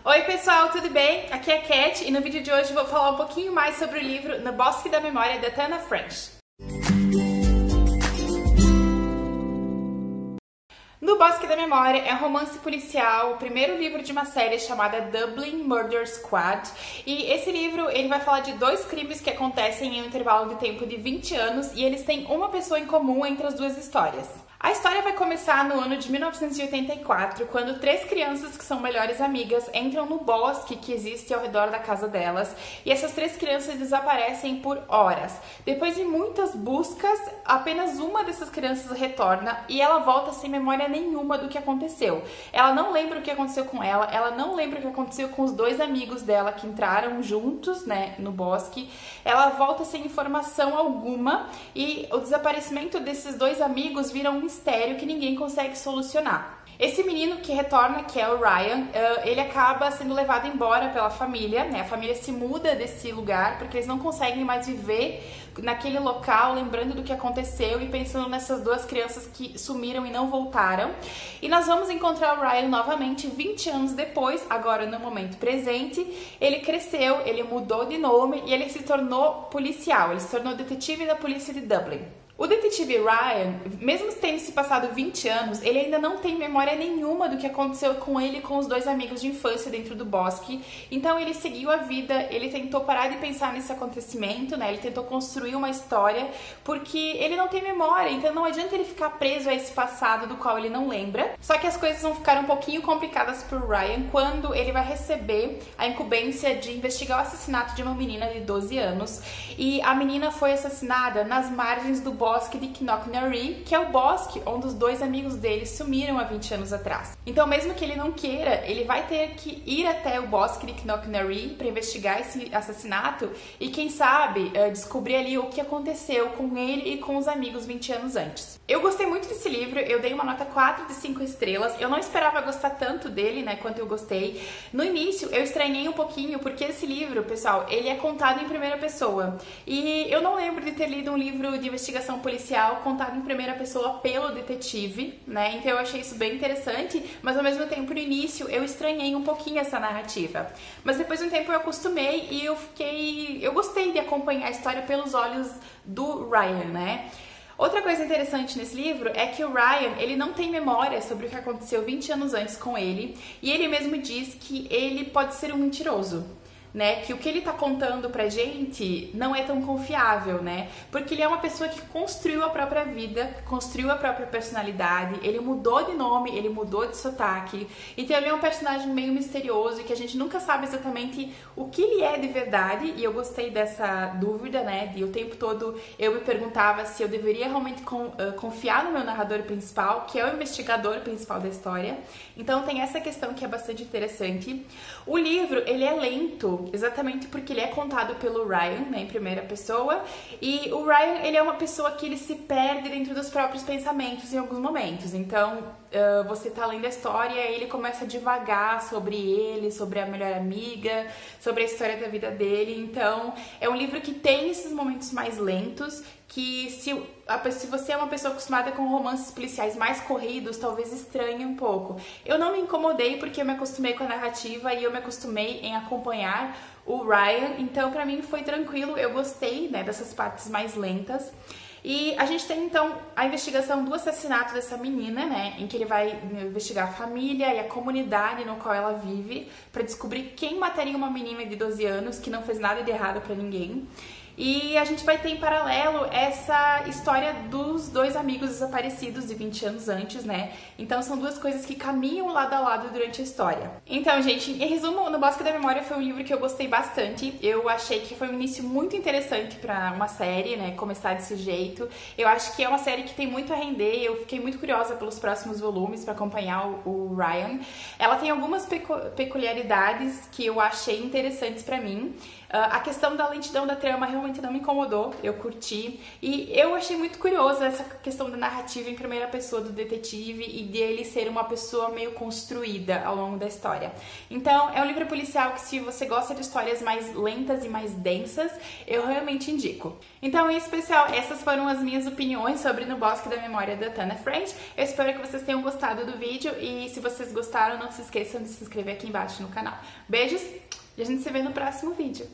Oi pessoal, tudo bem? Aqui é a Cat e no vídeo de hoje vou falar um pouquinho mais sobre o livro No Bosque da Memória, da Tana French. No Bosque da Memória é um romance policial, o primeiro livro de uma série chamada Dublin Murder Squad. E esse livro ele vai falar de dois crimes que acontecem em um intervalo de tempo de 20 anos e eles têm uma pessoa em comum entre as duas histórias. A história vai começar no ano de 1984, quando três crianças que são melhores amigas entram no bosque que existe ao redor da casa delas e essas três crianças desaparecem por horas. Depois de muitas buscas, apenas uma dessas crianças retorna e ela volta sem memória nenhuma do que aconteceu. Ela não lembra o que aconteceu com ela não lembra o que aconteceu com os dois amigos dela que entraram juntos, no bosque. Ela volta sem informação alguma e o desaparecimento desses dois amigos vira um mistério que ninguém consegue solucionar. Esse menino que retorna, que é o Ryan, ele acaba sendo levado embora pela família, A família se muda desse lugar porque eles não conseguem mais viver naquele local, lembrando do que aconteceu e pensando nessas duas crianças que sumiram e não voltaram. E nós vamos encontrar o Ryan novamente 20 anos depois, agora no momento presente. Ele cresceu, ele mudou de nome e ele se tornou policial, ele se tornou detetive da polícia de Dublin. O detetive Ryan, mesmo tendo se passado 20 anos, ele ainda não tem memória nenhuma do que aconteceu com ele e com os dois amigos de infância dentro do bosque. Então ele seguiu a vida, ele tentou parar de pensar nesse acontecimento, Ele tentou construir uma história, porque ele não tem memória, então não adianta ele ficar preso a esse passado do qual ele não lembra. Só que as coisas vão ficar um pouquinho complicadas pro Ryan quando ele vai receber a incumbência de investigar o assassinato de uma menina de 12 anos. E a menina foi assassinada nas margens do bosque de Knocknarea, que é o bosque onde os dois amigos dele sumiram há 20 anos atrás. Então, mesmo que ele não queira, ele vai ter que ir até o bosque de Knocknarea para investigar esse assassinato e, quem sabe, descobrir ali o que aconteceu com ele e com os amigos 20 anos antes. Eu gostei muito desse livro, eu dei uma nota 4 de 5 estrelas. Eu não esperava gostar tanto dele, quanto eu gostei. No início, eu estranhei um pouquinho, porque esse livro, pessoal, ele é contado em primeira pessoa. E eu não lembro de ter lido um livro de investigação policial contado em primeira pessoa pelo detetive, Então eu achei isso bem interessante, mas ao mesmo tempo no início eu estranhei um pouquinho essa narrativa. Mas depois de um tempo eu acostumei e eu gostei de acompanhar a história pelos olhos do Ryan, Outra coisa interessante nesse livro é que o Ryan, ele não tem memória sobre o que aconteceu 20 anos antes com ele, e ele mesmo diz que ele pode ser um mentiroso. Que o que ele tá contando pra gente não é tão confiável, Porque ele é uma pessoa que construiu a própria vida, construiu a própria personalidade, ele mudou de nome, ele mudou de sotaque, então ele é um personagem meio misterioso e que a gente nunca sabe exatamente o que ele é de verdade, e eu gostei dessa dúvida, de o tempo todo eu me perguntava se eu deveria realmente confiar no meu narrador principal, que é o investigador principal da história. Então tem essa questão que é bastante interessante. O livro, ele é lento, exatamente porque ele é contado pelo Ryan, em primeira pessoa, e o Ryan, ele é uma pessoa que ele se perde dentro dos próprios pensamentos em alguns momentos. Então, você tá lendo a história e ele começa a divagar sobre ele, sobre a melhor amiga, sobre a história da vida dele. Então, é um livro que tem esses momentos mais lentos, que se você é uma pessoa acostumada com romances policiais mais corridos, talvez estranhe um pouco. Eu não me incomodei porque eu me acostumei com a narrativa e eu me acostumei em acompanhar o Ryan, então pra mim foi tranquilo, eu gostei, dessas partes mais lentas. E a gente tem então a investigação do assassinato dessa menina, em que ele vai investigar a família e a comunidade no qual ela vive para descobrir quem mataria uma menina de 12 anos que não fez nada de errado pra ninguém. E a gente vai ter em paralelo essa história dos dois amigos desaparecidos de 20 anos antes, Então são duas coisas que caminham lado a lado durante a história. Então, gente, em resumo, No Bosque da Memória foi um livro que eu gostei bastante. Eu achei que foi um início muito interessante para uma série, começar desse jeito. Eu acho que é uma série que tem muito a render. Eu fiquei muito curiosa pelos próximos volumes para acompanhar o Ryan. Ela tem algumas peculiaridades que eu achei interessantes para mim. A questão da lentidão da trama realmente particularmente não me incomodou, eu curti. E eu achei muito curioso essa questão da narrativa em primeira pessoa do detetive e dele ser uma pessoa meio construída ao longo da história. Então, é um livro policial que, se você gosta de histórias mais lentas e mais densas, eu realmente indico. Então, em especial, essas foram as minhas opiniões sobre No Bosque da Memória da Tana French. Eu espero que vocês tenham gostado do vídeo e se vocês gostaram, não se esqueçam de se inscrever aqui embaixo no canal. Beijos e a gente se vê no próximo vídeo.